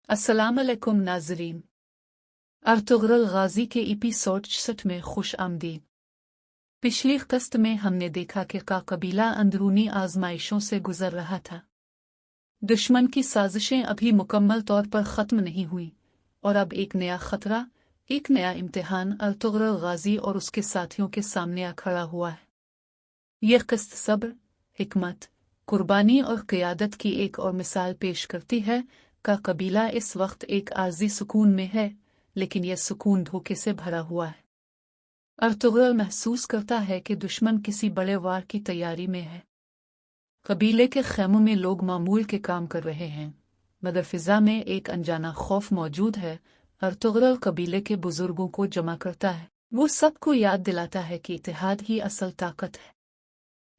अस्सलाम अलैकुम नाज़रीन। अर्तुगरुल गाजी के एपिसोड 66 में खुश आमदीद। पिछली क़िस्त में हमने देखा कि कबीला अंदरूनी आजमाइशों से गुजर रहा था। दुश्मन की साजिशें अभी मुकम्मल तौर पर ख़त्म नहीं हुई और अब एक नया ख़तरा, एक नया इम्तिहान अर्तुगरुल गाजी और उसके साथियों के सामने आ खड़ा हुआ है। यह क़िस्त सब्र, हिकमत, कुर्बानी और क़ियादत की एक और मिसाल पेश करती है। कबीला इस वक्त एक आर्जी सुकून में है, लेकिन यह सुकून धोखे से भरा हुआ है। अर्तुगरुल महसूस करता है कि दुश्मन किसी बड़े वार की तैयारी में है। कबीले के खैमों में लोग मामूल के काम कर रहे हैं, मगर फिजा में एक अनजाना खौफ मौजूद है। अर्तुगरुल कबीले के बुजुर्गों को जमा करता है। वो सबको याद दिलाता है कि इत्तेहाद ही असल ताकत है।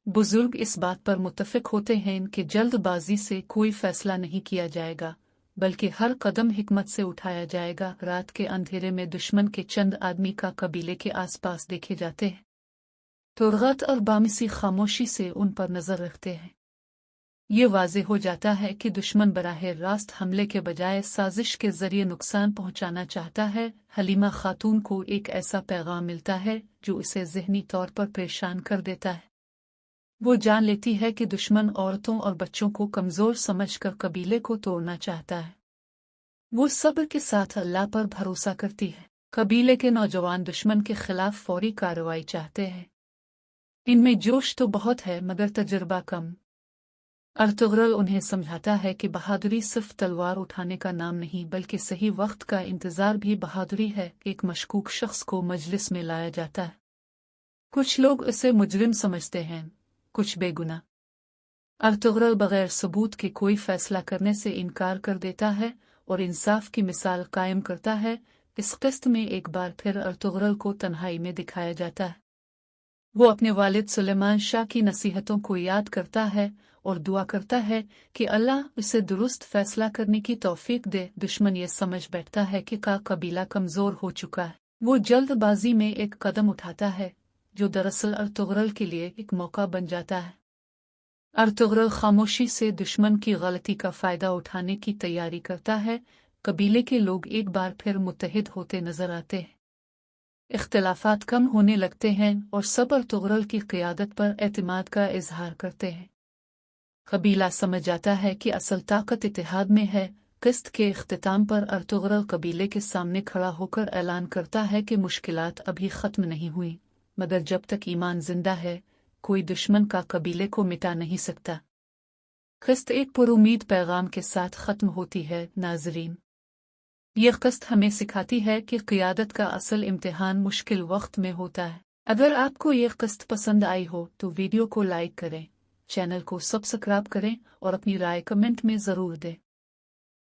बुजुर्ग इस बात पर मुत्तफिक होते हैं कि जल्दबाजी से कोई फैसला नहीं किया जाएगा, बल्कि हर कदम हिकमत से उठाया जाएगा। रात के अंधेरे में दुश्मन के चंद आदमी कबीले के आसपास देखे जाते हैं। तुरगत और बामिसी खामोशी से उन पर नजर रखते हैं। ये वाज़े हो जाता है कि दुश्मन बराह रास्त हमले के बजाय साजिश के जरिए नुकसान पहुंचाना चाहता है। हलीमा खातून को एक ऐसा पैगाम मिलता है जो उसे ज़हनी तौर पर परेशान कर देता है। वो जान लेती है कि दुश्मन औरतों और बच्चों को कमज़ोर समझकर कबीले को तोड़ना चाहता है। वो सब्र के साथ अल्लाह पर भरोसा करती है। कबीले के नौजवान दुश्मन के खिलाफ फौरी कार्रवाई चाहते हैं। इनमें जोश तो बहुत है, मगर तजुर्बा कम। अर्तुगरुल उन्हें समझाता है कि बहादुरी सिर्फ तलवार उठाने का नाम नहीं, बल्कि सही वक्त का इंतजार भी बहादुरी है। एक मशकूक शख्स को मजलिस में लाया जाता है। कुछ लोग उसे मुजरिम समझते हैं, कुछ बेगुनाह। अर्तुगरुल बगैर सबूत के कोई फैसला करने से इनकार कर देता है और इंसाफ की मिसाल कायम करता है। इस क़िस्त में एक बार फिर अर्तुगरुल को तन्हाई में दिखाया जाता है। वो अपने वालिद सुलेमान शाह की नसीहतों को याद करता है और दुआ करता है कि अल्लाह उसे दुरुस्त फैसला करने की तौफीक दे। दुश्मन ये समझ बैठता है कि कबीला कमज़ोर हो चुका है। वो जल्दबाजी में एक कदम उठाता है जो दरअसल अर्तुगरुल के लिए एक मौका बन जाता है। अर्तुगरुल खामोशी से दुश्मन की गलती का फ़ायदा उठाने की तैयारी करता है। कबीले के लोग एक बार फिर मुत्तहिद होते नजर आते हैं। इख्तिलाफात कम होने लगते हैं और सब अर्तुगरुल की क़ियादत पर एतमाद का इजहार करते हैं। कबीला समझ जाता है कि असल ताकत इत्तेहाद में है। क़िस्त के इख्तिताम पर अर्तुगरुल कबीले के सामने खड़ा होकर ऐलान करता है कि मुश्किलात अभी ख़त्म नहीं हुई, मगर जब तक ईमान जिंदा है, कोई दुश्मन कबीले को मिटा नहीं सकता। क़िस्त एक पुरुमीद पैगाम के साथ ख़त्म होती है। नाज़रीन, यह क़िस्त हमें सिखाती है कि क़ियादत का असल इम्तिहान मुश्किल वक्त में होता है। अगर आपको यह क़िस्त पसंद आई हो तो वीडियो को लाइक करें, चैनल को सब्सक्राइब करें और अपनी राय कमेंट में ज़रूर दें।